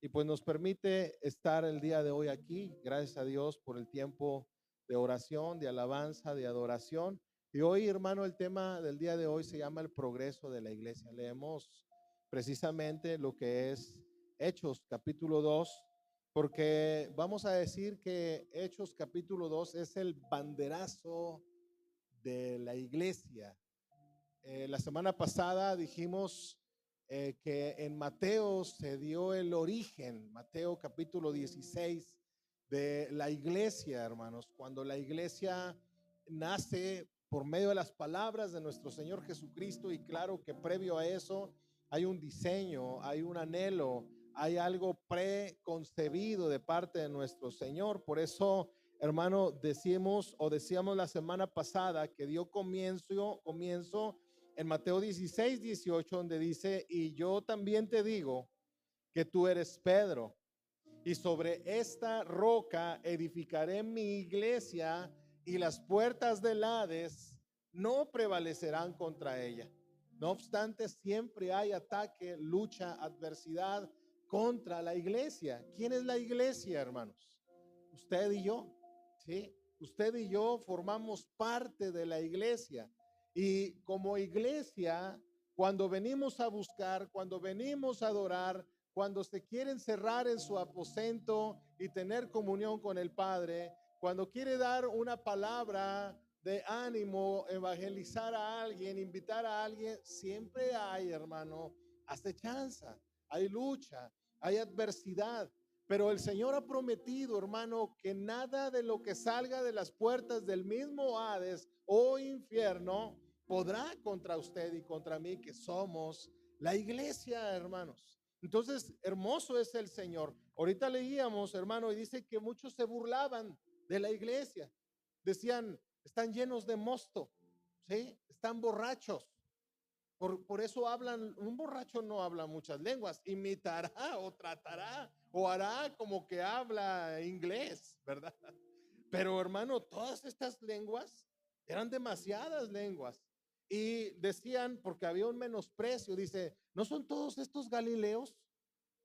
y pues nos permite estar el día de hoy aquí. Gracias a Dios por el tiempo de oración, de alabanza, de adoración. Y hoy, hermano, el tema del día de hoy se llama el progreso de la iglesia. Leemos precisamente lo que es Hechos capítulo 2, porque vamos a decir que Hechos capítulo 2 es el banderazo de la iglesia. La semana pasada dijimos que en Mateo se dio el origen, Mateo capítulo 16, de la iglesia, hermanos, cuando la iglesia nace por medio de las palabras de nuestro Señor Jesucristo, y claro que previo a eso hay un diseño, hay un anhelo, hay algo preconcebido de parte de nuestro Señor. Por eso, hermano, decíamos la semana pasada que dio comienzo en Mateo 16, 18, donde dice: y yo también te digo que tú eres Pedro, y sobre esta roca edificaré mi iglesia, y las puertas del Hades no prevalecerán contra ella. No obstante, siempre hay ataque, lucha, adversidad contra la iglesia. ¿Quién es la iglesia, hermanos? Usted y yo, ¿sí? Usted y yo formamos parte de la iglesia. Y como iglesia, cuando venimos a buscar, cuando venimos a adorar, cuando se quiere encerrar en su aposento y tener comunión con el Padre, cuando quiere dar una palabra de ánimo, evangelizar a alguien, invitar a alguien, siempre hay, hermano, acechanza, hay lucha, hay adversidad. Pero el Señor ha prometido, hermano, que nada de lo que salga de las puertas del mismo Hades o infierno podrá contra usted y contra mí, que somos la iglesia, hermanos. Entonces, hermoso es el Señor. Ahorita leíamos, hermano, y dice que muchos se burlaban de la iglesia. Decían: están llenos de mosto, ¿sí? Están borrachos. Por eso hablan, un borracho no habla muchas lenguas, imitará o tratará o hará como que habla inglés, ¿verdad? Pero hermano, todas estas lenguas eran demasiadas lenguas. Y decían, porque había un menosprecio, dice: ¿no son todos estos galileos?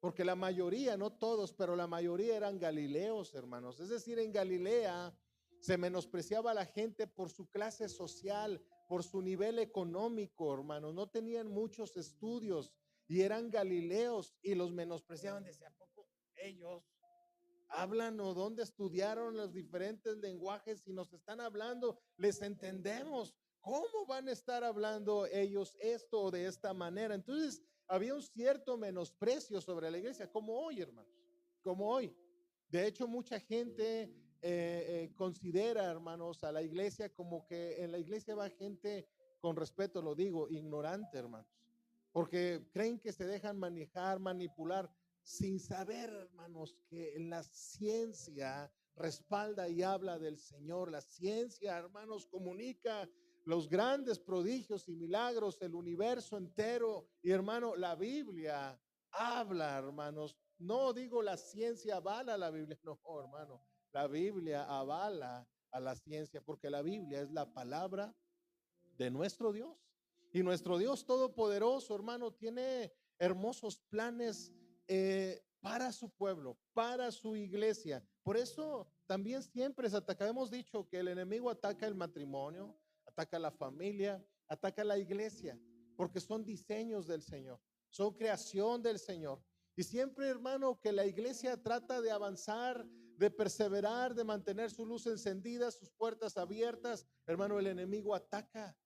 Porque la mayoría, no todos, pero la mayoría eran galileos, hermanos. Es decir, en Galilea se menospreciaba a la gente por su clase social, por su nivel económico, hermanos. No tenían muchos estudios y eran galileos, y los menospreciaban. Decía: ¿a poco ellos hablan o dónde estudiaron los diferentes lenguajes y nos están hablando? Les entendemos. ¿Cómo van a estar hablando ellos esto o de esta manera? Entonces había un cierto menosprecio sobre la iglesia, como hoy, hermanos, como hoy. De hecho, mucha gente considera, hermanos, a la iglesia como que en la iglesia va gente, con respeto lo digo, ignorante, hermanos, porque creen que se dejan manejar, manipular, sin saber, hermanos, que la ciencia respalda y habla del Señor. La ciencia, hermanos, comunica los grandes prodigios y milagros del universo entero. Y hermano, la Biblia habla, hermanos. No digo la ciencia avala la Biblia, no, hermano. La Biblia avala a la ciencia, porque la Biblia es la palabra de nuestro Dios. Y nuestro Dios todopoderoso, hermano, tiene hermosos planes para su pueblo, para su iglesia. Por eso también siempre se ataca. Hemos dicho que el enemigo ataca el matrimonio, ataca la familia, ataca la iglesia, porque son diseños del Señor, son creación del Señor. Y siempre, hermano, que la iglesia trata de avanzar, de perseverar, de mantener su luz encendida, sus puertas abiertas, hermano, el enemigo ataca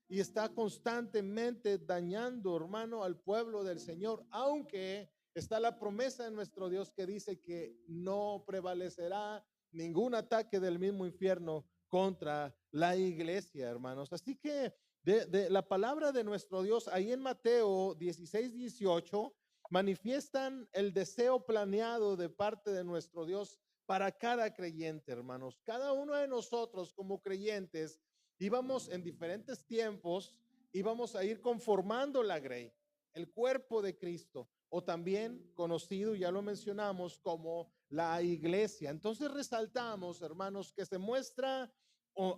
y está constantemente dañando, hermano, al pueblo del Señor, aunque está la promesa de nuestro Dios que dice que no prevalecerá ningún ataque del mismo infierno contra la iglesia, hermanos. Así que de la palabra de nuestro Dios, ahí en Mateo 16, 18, manifiestan el deseo planeado de parte de nuestro Dios para cada creyente, hermanos. Cada uno de nosotros como creyentes íbamos en diferentes tiempos, íbamos a ir conformando la grey, el cuerpo de Cristo, o también conocido, ya lo mencionamos, como la iglesia. Entonces resaltamos, hermanos, que se muestra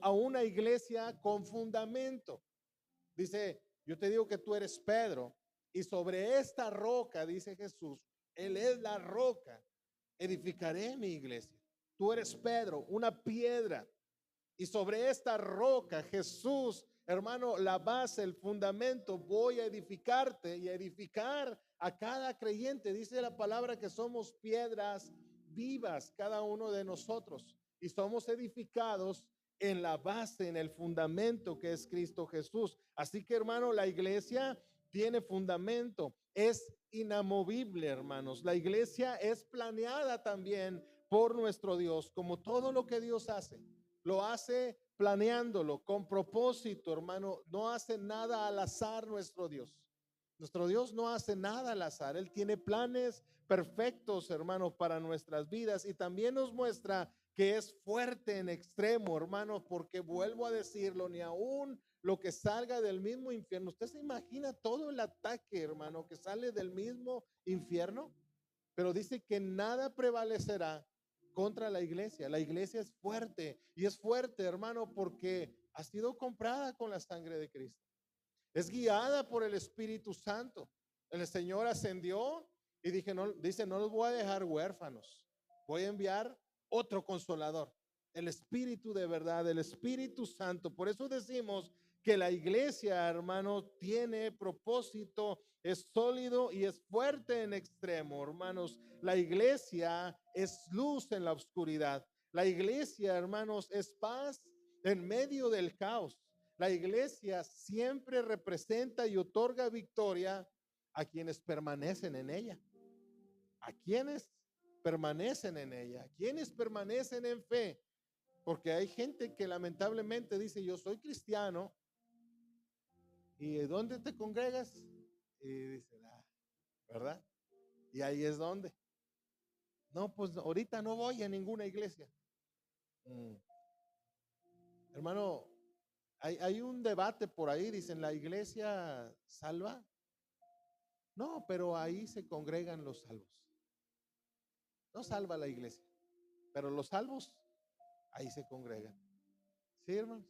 a una iglesia con fundamento. Dice: yo te digo que tú eres Pedro, y sobre esta roca, dice Jesús, Él es la roca. Edificaré mi iglesia. Tú eres Pedro, una piedra. Y sobre esta roca, Jesús, hermano, la base, el fundamento, voy a edificarte y a edificar a cada creyente. Dice la palabra que somos piedras vivas, cada uno de nosotros. Y somos edificados en la base, en el fundamento que es Cristo Jesús. Así que, hermano, la iglesia tiene fundamento, es inamovible, hermanos. La iglesia es planeada también por nuestro Dios, como todo lo que Dios hace. Lo hace planeándolo con propósito, hermano. No hace nada al azar nuestro Dios. Nuestro Dios no hace nada al azar. Él tiene planes perfectos, hermano, para nuestras vidas. Y también nos muestra que es fuerte en extremo, hermano, porque vuelvo a decirlo, ni aún lo que salga del mismo infierno. ¿Usted se imagina todo el ataque, hermano, que sale del mismo infierno? Pero dice que nada prevalecerá contra la iglesia. La iglesia es fuerte y es fuerte, hermano, porque ha sido comprada con la sangre de Cristo. Es guiada por el Espíritu Santo. El Señor ascendió y dice, no los voy a dejar huérfanos. Voy a enviar otro consolador, el Espíritu de verdad, el Espíritu Santo. Por eso decimos que la iglesia, hermano, tiene propósito, es sólido y es fuerte en extremo, hermanos. La iglesia es luz en la oscuridad. La iglesia, hermanos, es paz en medio del caos. La iglesia siempre representa y otorga victoria a quienes permanecen en ella. A quienes permanecen en ella, a quienes permanecen en fe. Porque hay gente que lamentablemente dice, yo soy cristiano. ¿Y dónde te congregas? Y dice, ¿verdad? Y ahí es donde. No, pues ahorita no voy a ninguna iglesia. Hermano, hay un debate por ahí, dicen, ¿la iglesia salva? No, pero ahí se congregan los salvos. No salva la iglesia, pero los salvos ahí se congregan. ¿Sí, hermanos?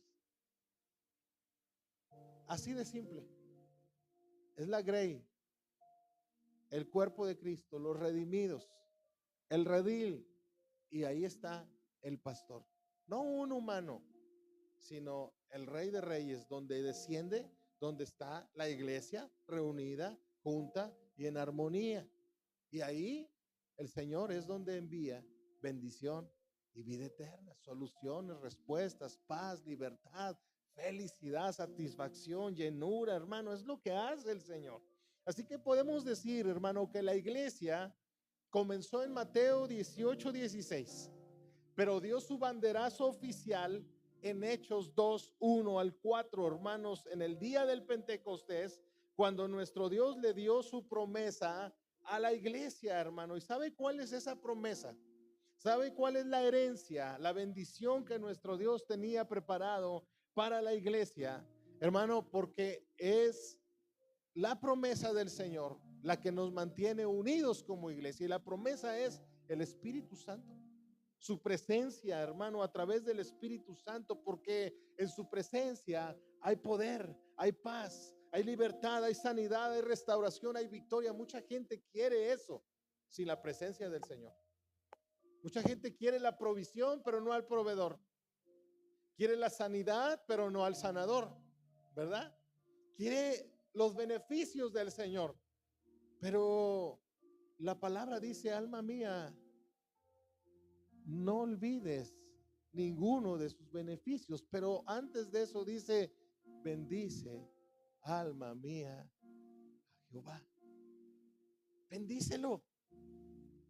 Así de simple. Es la grey, el cuerpo de Cristo, los redimidos, el redil, y ahí está el pastor. No un humano, sino el Rey de Reyes, donde desciende, donde está la iglesia reunida, junta y en armonía. Y ahí el Señor es donde envía bendición y vida eterna, soluciones, respuestas, paz, libertad, felicidad, satisfacción, llenura, hermano. Es lo que hace el Señor. Así que podemos decir, hermano, que la iglesia comenzó en Mateo 18:16, pero dio su banderazo oficial en Hechos 2:1 al 4, hermanos, en el día del Pentecostés, cuando nuestro Dios le dio su promesa a la iglesia, hermano. ¿Y sabe cuál es esa promesa? ¿Sabe cuál es la herencia, la bendición que nuestro Dios tenía preparado para la iglesia? Hermano, porque es la promesa del Señor la que nos mantiene unidos como iglesia. Y la promesa es el Espíritu Santo. Su presencia, hermano, a través del Espíritu Santo, porque en su presencia hay poder, hay paz, hay libertad, hay sanidad, hay restauración, hay victoria. Mucha gente quiere eso sin la presencia del Señor. Mucha gente quiere la provisión, pero no al proveedor. Quiere la sanidad, pero no al sanador, ¿verdad? Quiere los beneficios del Señor, pero la palabra dice, alma mía, no olvides ninguno de sus beneficios. Pero antes de eso dice, bendice, alma mía, a Jehová. Bendícelo,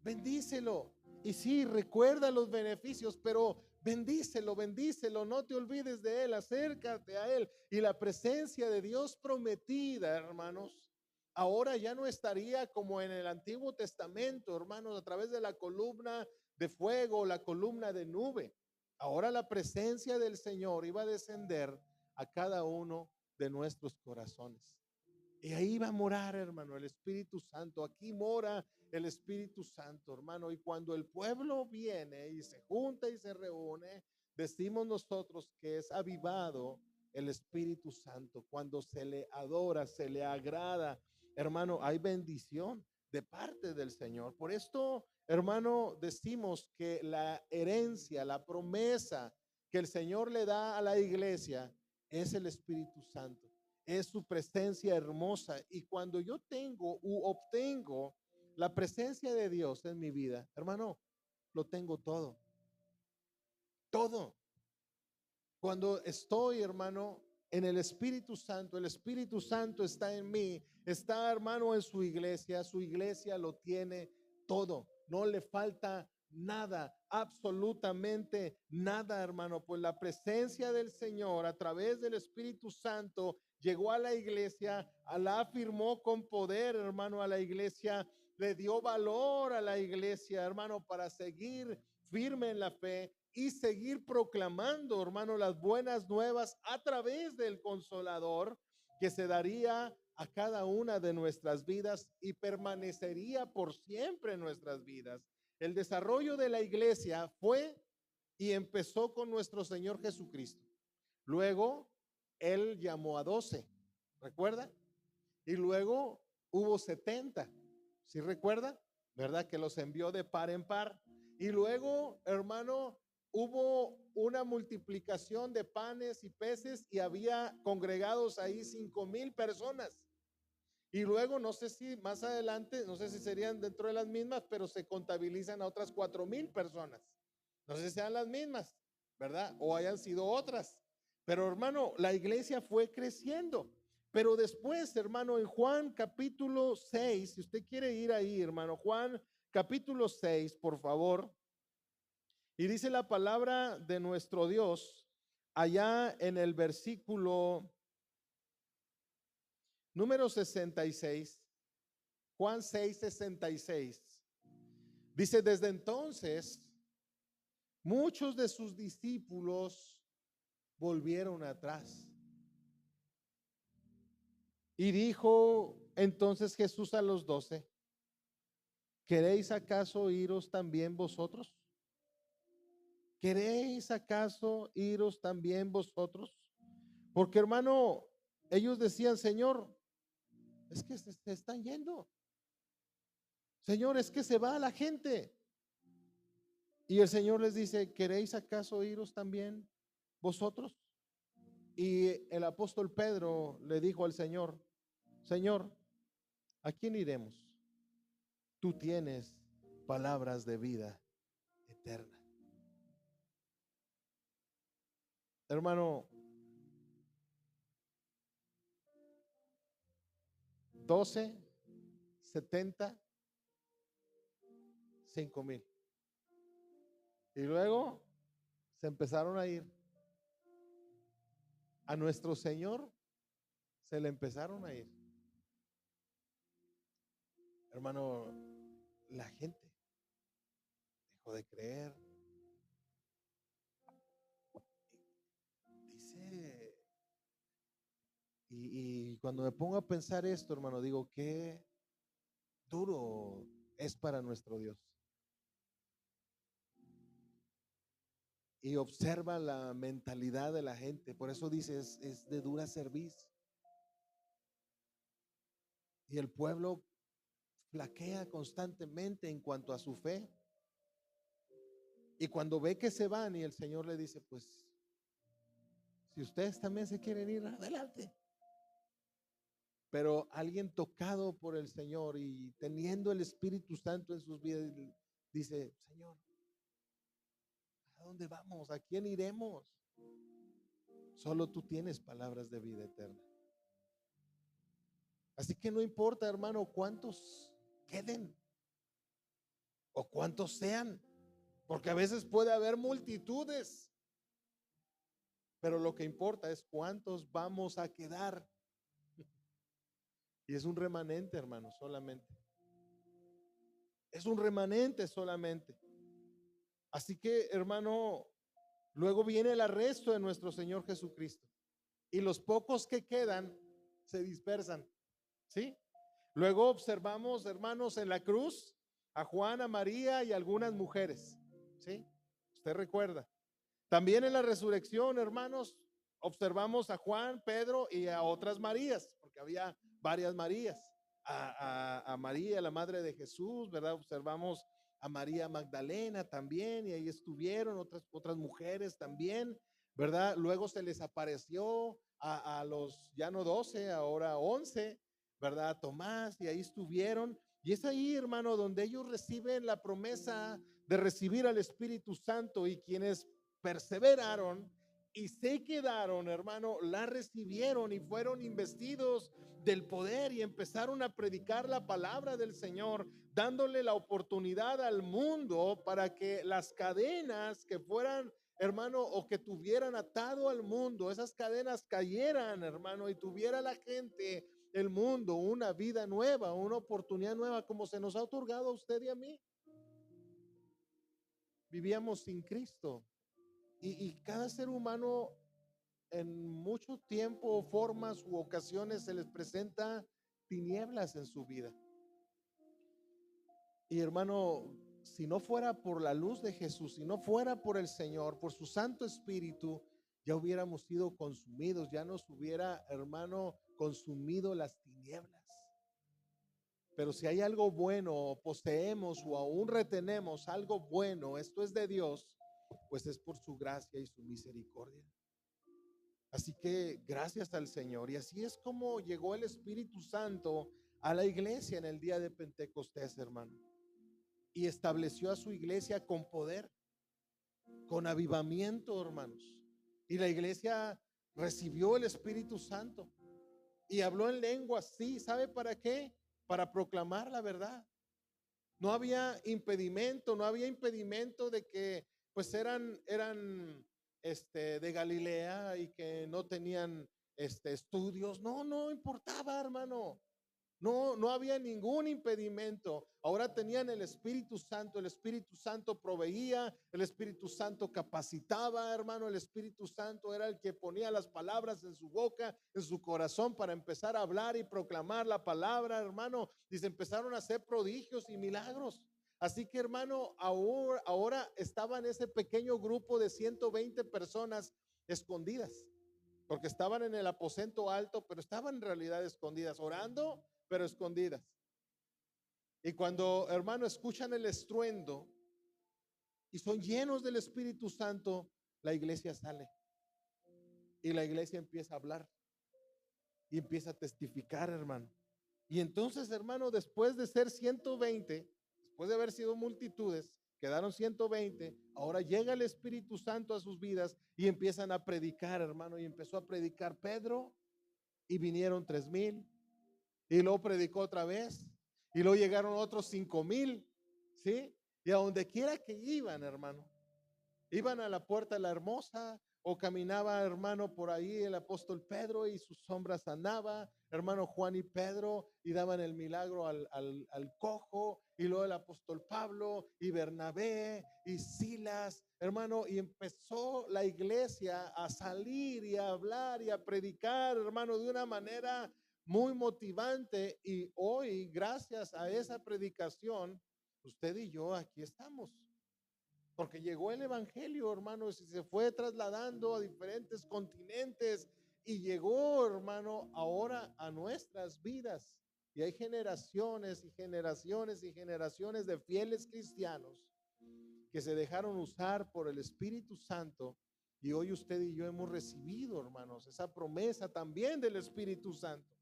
bendícelo. Y sí, recuerda los beneficios, pero bendícelo, bendícelo. No te olvides de él, acércate a él. Y la presencia de Dios prometida, hermanos, ahora ya no estaría como en el Antiguo Testamento, hermanos, a través de la columna de fuego, la columna de nube. Ahora la presencia del Señor iba a descender a cada uno de nuestros corazones. Y ahí va a morar, hermano, el Espíritu Santo. Aquí mora el Espíritu Santo, hermano. Y cuando el pueblo viene y se junta y se reúne, decimos nosotros que es avivado el Espíritu Santo. Cuando se le adora, se le agrada, hermano, hay bendición. de parte del Señor. Por esto, hermano, decimos que la herencia, la promesa que el Señor le da a la iglesia es el Espíritu Santo, es su presencia hermosa. Y cuando yo tengo u obtengo la presencia de Dios en mi vida, hermano, lo tengo todo, todo. Cuando estoy, hermano, en el Espíritu Santo está en mí, está, hermano, en su iglesia lo tiene todo, no le falta nada, absolutamente nada, hermano, pues la presencia del Señor a través del Espíritu Santo llegó a la iglesia, la afirmó con poder, hermano, a la iglesia, le dio valor a la iglesia, hermano, para seguir firme en la fe y seguir proclamando, hermano, las buenas nuevas a través del Consolador que se daría a cada una de nuestras vidas y permanecería por siempre en nuestras vidas. El desarrollo de la iglesia fue y empezó con nuestro Señor Jesucristo. Luego, Él llamó a 12, ¿recuerda? Y luego hubo 70, ¿sí recuerda? ¿Verdad? Que los envió de par en par. Y luego, hermano, hubo una multiplicación de panes y peces y había congregados ahí 5,000 personas. Y luego, no sé si más adelante, no sé si serían dentro de las mismas, pero se contabilizan a otras 4,000 personas. No sé si sean las mismas, ¿verdad? O hayan sido otras. Pero hermano, la iglesia fue creciendo. Pero después, hermano, en Juan capítulo 6, si usted quiere ir ahí, hermano, Juan capítulo 6, por favor. Y dice la palabra de nuestro Dios allá en el versículo número 66, Juan 6, 66. Dice, desde entonces, muchos de sus discípulos volvieron atrás. Y dijo entonces Jesús a los 12, ¿queréis acaso iros también vosotros? ¿Queréis acaso iros también vosotros? Porque hermano, ellos decían, Señor, es que se están yendo. Señor, es que se va la gente. Y el Señor les dice, ¿queréis acaso iros también vosotros? Y el apóstol Pedro le dijo al Señor, Señor, ¿a quién iremos? Tú tienes palabras de vida eterna. Hermano, 12, 70, 5,000. Y luego se empezaron a ir. A nuestro Señor se le empezaron a ir. Hermano, la gente dejó de creer. Dice, y cuando me pongo a pensar esto, hermano, digo, qué duro es para nuestro Dios. Y observa la mentalidad de la gente. Por eso dice, es de dura cerviz. Y el pueblo flaquea constantemente en cuanto a su fe. Y cuando ve que se van y el Señor le dice, pues, si ustedes también se quieren ir, adelante. Pero alguien tocado por el Señor y teniendo el Espíritu Santo en sus vidas, dice, Señor, ¿a dónde vamos? ¿A quién iremos? Solo tú tienes palabras de vida eterna. Así que no importa, hermano, cuántos queden o cuántos sean, porque a veces puede haber multitudes, pero lo que importa es cuántos vamos a quedar. Y es un remanente, hermano, solamente. Es un remanente solamente. Así que, hermano, luego viene el arresto de nuestro Señor Jesucristo. Y los pocos que quedan se dispersan. ¿Sí? Luego observamos, hermanos, en la cruz a Juan, a María y algunas mujeres. ¿Sí? Usted recuerda. También en la resurrección, hermanos, observamos a Juan, Pedro y a otras Marías, porque había varias Marías. a María, la madre de Jesús, ¿verdad? Observamos a María Magdalena también, y ahí estuvieron otras mujeres también, ¿verdad? Luego se les apareció a los ya no 12, ahora 11, ¿verdad? Tomás, y ahí estuvieron. Y es ahí, hermano, donde ellos reciben la promesa de recibir al Espíritu Santo, y quienes perseveraron y se quedaron, hermano, la recibieron y fueron investidos del poder y empezaron a predicar la palabra del Señor, dándole la oportunidad al mundo para que las cadenas que fueran, hermano, o que tuvieran atado al mundo, esas cadenas cayeran, hermano, y tuviera la gente, el mundo, una vida nueva, una oportunidad nueva, como se nos ha otorgado a usted y a mí. Vivíamos sin Cristo, y cada ser humano en mucho tiempo, formas u ocasiones se les presenta tinieblas en su vida. Y hermano, si no fuera por la luz de Jesús, si no fuera por el Señor, por su Santo Espíritu, ya hubiéramos sido consumidos, ya nos hubiera, hermano, consumido las tinieblas. Pero si hay algo bueno, poseemos o aún retenemos algo bueno, esto es de Dios, pues es por su gracia y su misericordia. Así que gracias al Señor. Y así es como llegó el Espíritu Santo a la iglesia en el día de Pentecostés, hermano. Y estableció a su iglesia con poder, con avivamiento, hermanos. Y la iglesia recibió el Espíritu Santo y habló en lenguas. Sí, ¿sabe para qué? Para proclamar la verdad. No había impedimento, no había impedimento de que pues eran de Galilea y que no tenían estudios. No, no importaba, hermano. No, no había ningún impedimento. Ahora tenían el Espíritu Santo. El Espíritu Santo proveía, el Espíritu Santo capacitaba, hermano. El Espíritu Santo era el que ponía las palabras en su boca, en su corazón, para empezar a hablar y proclamar la palabra, hermano. Y se empezaron a hacer prodigios y milagros. Así que, hermano, ahora estaban ese pequeño grupo de 120 personas escondidas, porque estaban en el aposento alto, pero estaban en realidad escondidas, orando, pero escondidas. Y cuando, hermano, escuchan el estruendo y son llenos del Espíritu Santo, la iglesia sale y la iglesia empieza a hablar y empieza a testificar, hermano. Y entonces, hermano, después de ser 120, después de haber sido multitudes, quedaron 120, ahora llega el Espíritu Santo a sus vidas y empiezan a predicar, hermano, y empezó a predicar Pedro y vinieron 3,000, y luego predicó otra vez, y luego llegaron otros 5,000, ¿sí? Y a donde quiera que iban, hermano, iban a la puerta de la Hermosa, o caminaba, hermano, por ahí el apóstol Pedro y su sombra sanaba, hermano Juan y Pedro, y daban el milagro al cojo, y luego el apóstol Pablo y Bernabé y Silas, hermano, y empezó la iglesia a salir y a hablar y a predicar, hermano, de una manera muy motivante. Y hoy, gracias a esa predicación, usted y yo aquí estamos. Porque llegó el evangelio, hermanos, y se fue trasladando a diferentes continentes y llegó, hermano, ahora a nuestras vidas. Y hay generaciones y generaciones y generaciones de fieles cristianos que se dejaron usar por el Espíritu Santo. Y hoy usted y yo hemos recibido, hermanos, esa promesa también del Espíritu Santo.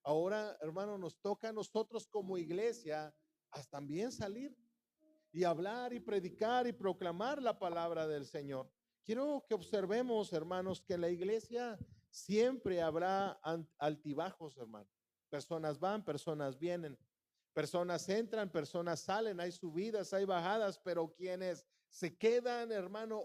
Ahora, hermano, nos toca a nosotros como iglesia hasta también salir y hablar y predicar y proclamar la palabra del Señor. Quiero que observemos, hermanos, que en la iglesia siempre habrá altibajos, hermano. Personas van, personas vienen, personas entran, personas salen, hay subidas, hay bajadas, pero quienes se quedan, hermano,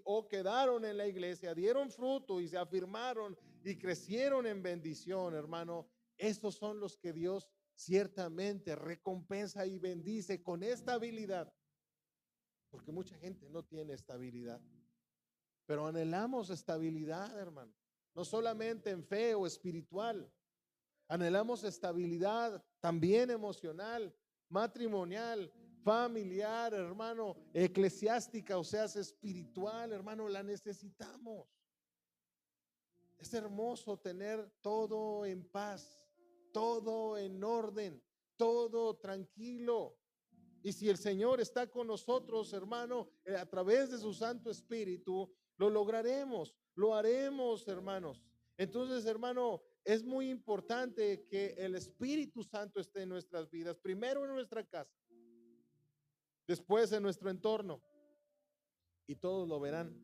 o quedaron en la iglesia, dieron fruto y se afirmaron y crecieron en bendición, hermano, estos son los que Dios ciertamente recompensa y bendice con estabilidad, porque mucha gente no tiene estabilidad, pero anhelamos estabilidad, hermano, no solamente en fe o espiritual, anhelamos estabilidad también emocional, matrimonial, familiar, hermano, eclesiástica, o sea, es espiritual, hermano, la necesitamos. Es hermoso tener todo en paz, todo en orden, todo tranquilo. Y si el Señor está con nosotros, hermano, a través de su Santo Espíritu, lo lograremos, lo haremos, hermanos. Entonces, hermano, es muy importante que el Espíritu Santo esté en nuestras vidas, primero en nuestra casa, después en nuestro entorno, y todos lo verán,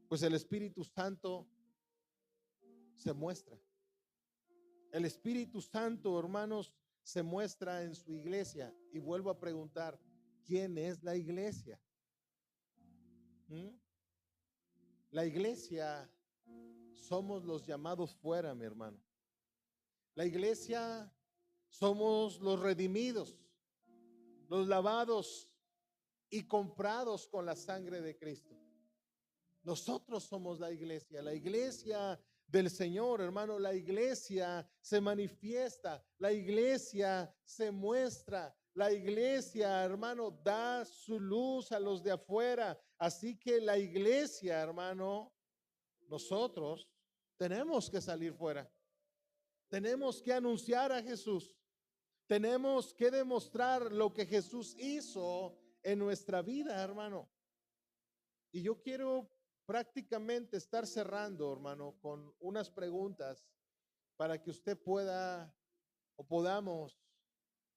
pues el Espíritu Santo se muestra. El Espíritu Santo, hermanos, se muestra en su iglesia. Y vuelvo a preguntar, ¿quién es la iglesia? ¿Mm? La iglesia somos los llamados fuera, mi hermano. La iglesia somos los redimidos, los lavados y comprados con la sangre de Cristo. Nosotros somos la iglesia del Señor, hermano. La iglesia se manifiesta, la iglesia se muestra, la iglesia, hermano, da su luz a los de afuera. Así que la iglesia, hermano, nosotros tenemos que salir fuera. Tenemos que anunciar a Jesús. Tenemos que demostrar lo que Jesús hizo en nuestra vida, hermano. Y yo quiero prácticamente estar cerrando, hermano, con unas preguntas para que usted pueda o podamos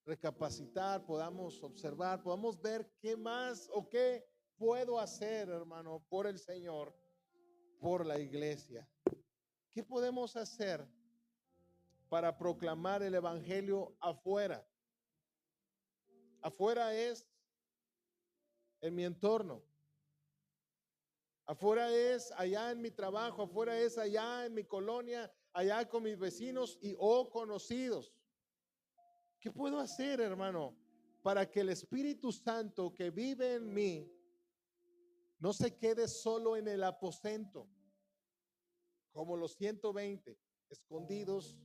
recapacitar, podamos observar, podamos ver qué más o qué puedo hacer, hermano, por el Señor, por la iglesia. ¿Qué podemos hacer para proclamar el evangelio afuera? Afuera es en mi entorno. Afuera es allá en mi trabajo, afuera es allá en mi colonia, allá con mis vecinos y conocidos. ¿Qué puedo hacer, hermano, para que el Espíritu Santo que vive en mí no se quede solo en el aposento, como los 120 escondidos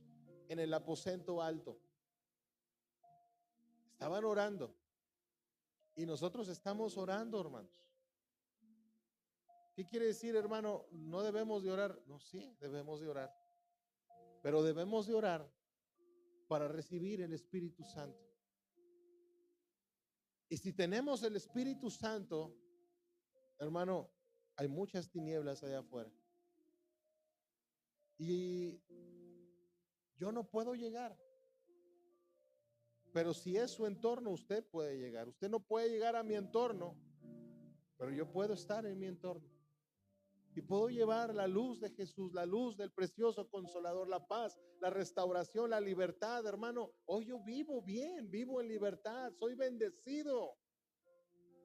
en el aposento alto? Estaban orando y nosotros estamos orando, hermanos. ¿Qué quiere decir, hermano? ¿No debemos de orar? No, sí, debemos de orar. Pero debemos de orar para recibir el Espíritu Santo. Y si tenemos el Espíritu Santo, hermano, hay muchas tinieblas allá afuera. Y yo no puedo llegar. Pero si es su entorno, usted puede llegar. Usted no puede llegar a mi entorno, pero yo puedo estar en mi entorno. Y puedo llevar la luz de Jesús, la luz del precioso Consolador, la paz, la restauración, la libertad, hermano. Hoy yo vivo bien, vivo en libertad, soy bendecido.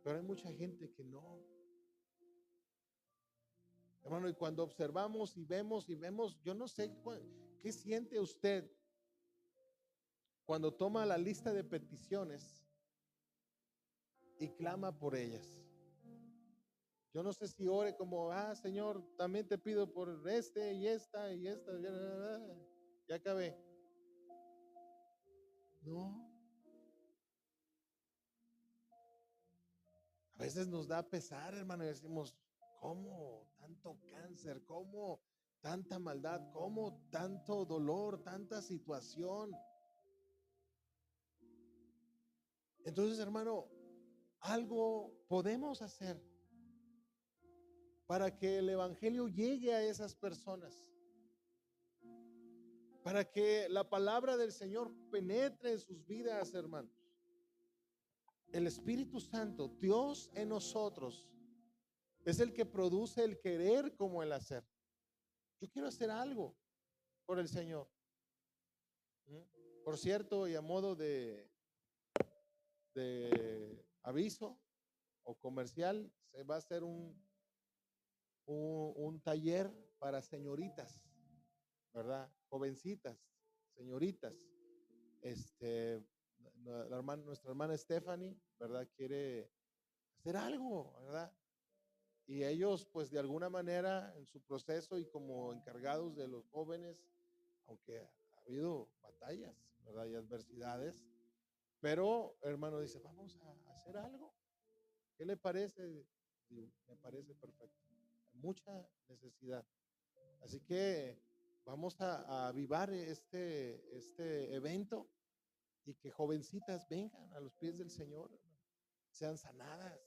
Pero hay mucha gente que no. Hermano, y cuando observamos y vemos, yo no sé qué siente usted cuando toma la lista de peticiones y clama por ellas. Yo no sé si ore como, Señor, también te pido por este y esta y esta. Ya acabé. No. A veces nos da pesar, hermano, y decimos, ¿cómo tanto cáncer? ¿Cómo tanta maldad? ¿Cómo tanto dolor? ¿Tanta situación? Entonces, hermano, algo podemos hacer para que el evangelio llegue a esas personas, para que la palabra del Señor penetre en sus vidas, hermanos. El Espíritu Santo, Dios en nosotros, es el que produce el querer como el hacer. Yo quiero hacer algo por el Señor. Por cierto, y a modo de aviso o comercial, se va a hacer un taller para señoritas, ¿verdad? Jovencitas, señoritas. Nuestra hermana Stephanie, ¿verdad? Quiere hacer algo, ¿verdad? Y ellos, pues de alguna manera, en su proceso y como encargados de los jóvenes, aunque ha habido batallas, ¿verdad? Y adversidades, pero hermano dice, vamos a hacer algo. ¿Qué le parece? Digo, me parece perfecto. Hay mucha necesidad. Así que vamos a avivar este evento y que jovencitas vengan a los pies del Señor, hermano, sean sanadas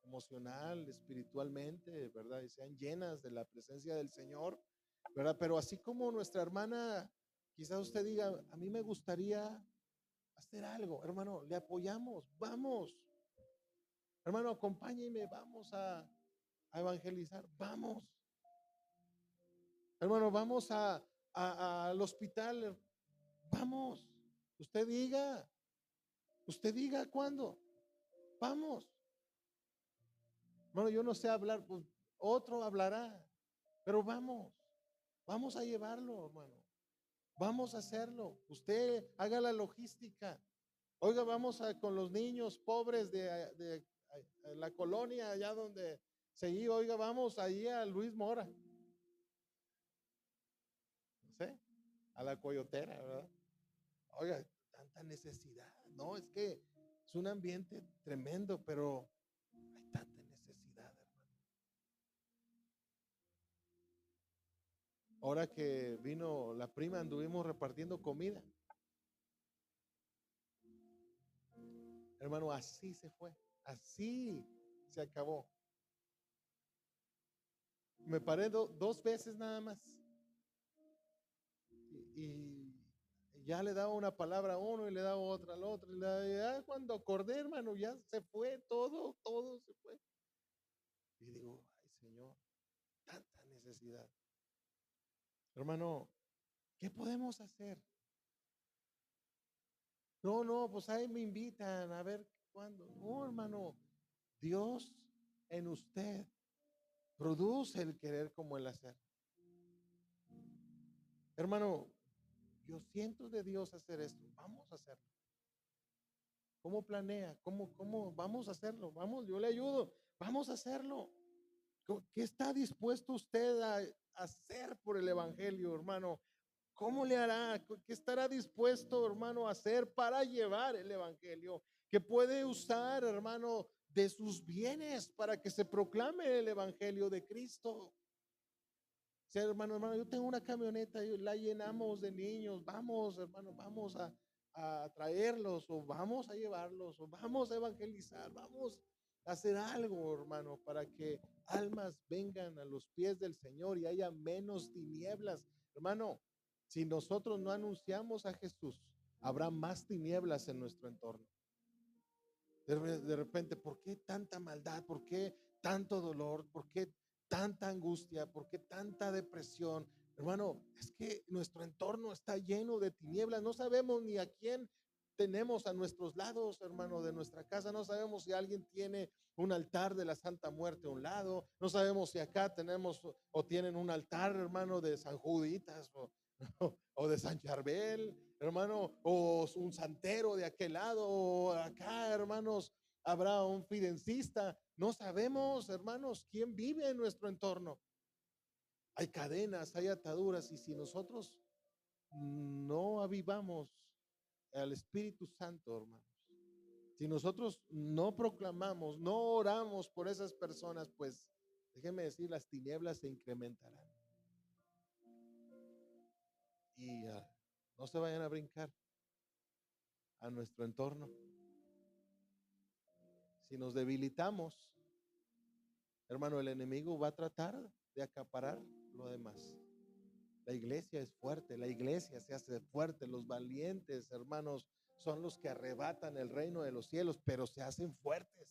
emocional, espiritualmente, ¿verdad? Y sean llenas de la presencia del Señor, ¿verdad? Pero así como nuestra hermana, quizás usted diga, a mí me gustaría hacer algo, hermano, le apoyamos, vamos, hermano, acompáñeme, vamos a evangelizar, vamos, hermano, vamos al hospital, vamos, usted diga cuándo, vamos, hermano, yo no sé hablar, pues otro hablará, pero vamos a llevarlo, hermano, vamos a hacerlo, usted haga la logística, oiga, con los niños pobres de la colonia, allá donde seguí, oiga, vamos ahí a Luis Mora, no sé, a la Coyotera, ¿verdad? Oiga, tanta necesidad, no, es que es un ambiente tremendo, pero hay tanta necesidad, hermano. Ahora que vino la prima, anduvimos repartiendo comida. Hermano, así se fue, así se acabó. Me paré dos veces nada más y ya le daba una palabra a uno y le daba otra al otro. Ya cuando acordé, hermano, ya se fue todo se fue. Y digo, ay Señor, tanta necesidad. Hermano, ¿qué podemos hacer? No, pues ahí me invitan a ver cuándo. No, hermano, Dios en usted produce el querer como el hacer. Hermano, yo siento de Dios hacer esto. Vamos a hacerlo. ¿Cómo planea? ¿Cómo vamos a hacerlo? Vamos, yo le ayudo. Vamos a hacerlo. ¿Qué está dispuesto usted a hacer por el evangelio, hermano? ¿Cómo le hará? ¿Qué estará dispuesto, hermano, a hacer para llevar el evangelio? ¿Qué puede usar, hermano, de sus bienes para que se proclame el evangelio de Cristo? Sí, hermano, yo tengo una camioneta, la llenamos de niños, vamos, hermano, vamos a traerlos o vamos a llevarlos o vamos a evangelizar, vamos a hacer algo, hermano, para que almas vengan a los pies del Señor y haya menos tinieblas. Hermano, si nosotros no anunciamos a Jesús, habrá más tinieblas en nuestro entorno. De repente, ¿por qué tanta maldad? ¿Por qué tanto dolor? ¿Por qué tanta angustia? ¿Por qué tanta depresión? Hermano, es que nuestro entorno está lleno de tinieblas. No sabemos ni a quién tenemos a nuestros lados, hermano, de nuestra casa. No sabemos si alguien tiene un altar de la Santa Muerte a un lado. No sabemos si acá tenemos o tienen un altar, hermano, de San Juditas o de San Charbel, hermano, o un santero de aquel lado, o acá, hermanos, habrá un fidencista. No sabemos, hermanos, quién vive en nuestro entorno. Hay cadenas, hay ataduras, y si nosotros no avivamos al Espíritu Santo, hermanos, si nosotros no proclamamos, no oramos por esas personas, pues déjenme decir, las tinieblas se incrementarán. Y no se vayan a brincar a nuestro entorno. Si nos debilitamos, hermano, el enemigo va a tratar de acaparar lo demás. La iglesia es fuerte, la iglesia se hace fuerte, los valientes, hermanos, son los que arrebatan el reino de los cielos, pero se hacen fuertes.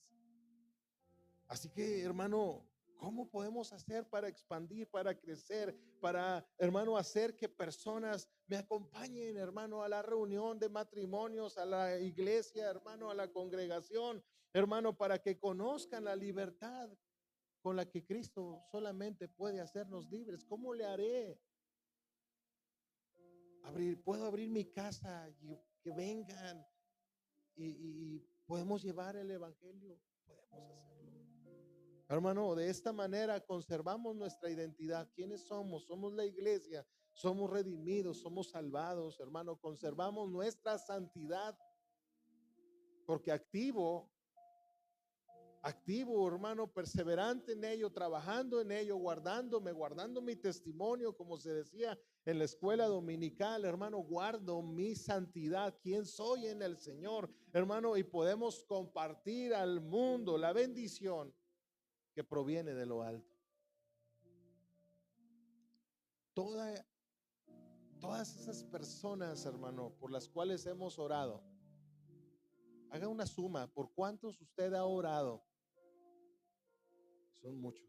Así que, hermano, ¿cómo podemos hacer para expandir, para crecer, para, hermano, hacer que personas me acompañen, hermano, a la reunión de matrimonios, a la iglesia, hermano, a la congregación, hermano, para que conozcan la libertad con la que Cristo solamente puede hacernos libres? ¿Cómo le haré? Puedo abrir mi casa y que vengan y podemos llevar el evangelio, podemos hacerlo. Hermano, de esta manera conservamos nuestra identidad. ¿Quiénes somos? Somos la iglesia, somos redimidos, somos salvados, hermano. Conservamos nuestra santidad, porque activo activo, hermano, perseverante en ello, trabajando en ello, guardando mi testimonio, como se decía en la escuela dominical, hermano, guardo mi santidad, quién soy en el Señor, hermano, y podemos compartir al mundo la bendición que proviene de lo alto. Toda, todas esas personas, hermano, por las cuales hemos orado, haga una suma, ¿por cuántos usted ha orado? Son muchos.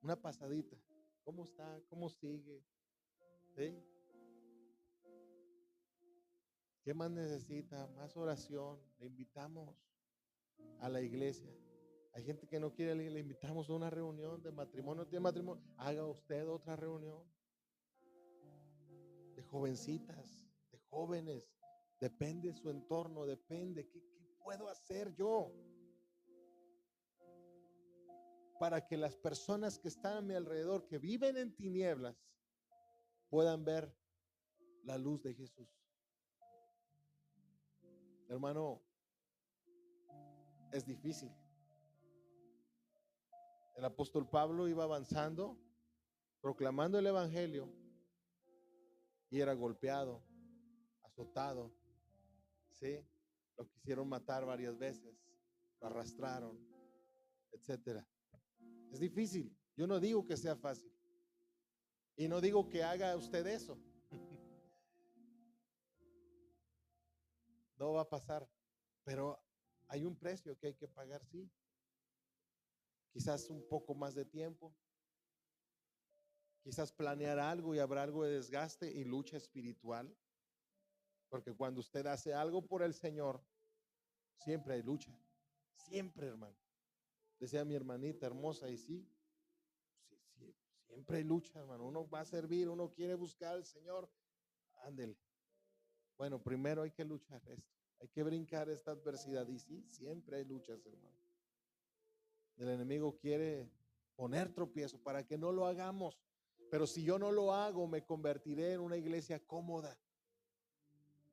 Una pasadita. ¿Cómo está? ¿Cómo sigue? ¿Sí? ¿Qué más necesita? Más oración. Le invitamos a la iglesia. Hay gente que no quiere, le invitamos a una reunión de matrimonio. ¿Tiene matrimonio? Haga usted otra reunión. De jovencitas, de jóvenes. Depende de su entorno, depende. ¿Qué puedo hacer yo para que las personas que están a mi alrededor, que viven en tinieblas, puedan ver la luz de Jesús? Hermano, es difícil. El apóstol Pablo iba avanzando, proclamando el evangelio, y era golpeado, azotado, ¿sí? Lo quisieron matar varias veces, lo arrastraron, etcétera. Es difícil. Yo no digo que sea fácil. Y no digo que haga usted eso. No va a pasar. Pero hay un precio que hay que pagar, sí. Quizás un poco más de tiempo. Quizás planear algo y habrá algo de desgaste y lucha espiritual. Porque cuando usted hace algo por el Señor, siempre hay lucha. Siempre, hermano. Decía mi hermanita hermosa, y sí, siempre hay lucha, hermano. Uno va a servir, uno quiere buscar al Señor. Ándele. Bueno, primero hay que luchar esto. Hay que brincar esta adversidad. Y sí, siempre hay luchas, hermano. El enemigo quiere poner tropiezo para que no lo hagamos. Pero si yo no lo hago, me convertiré en una iglesia cómoda.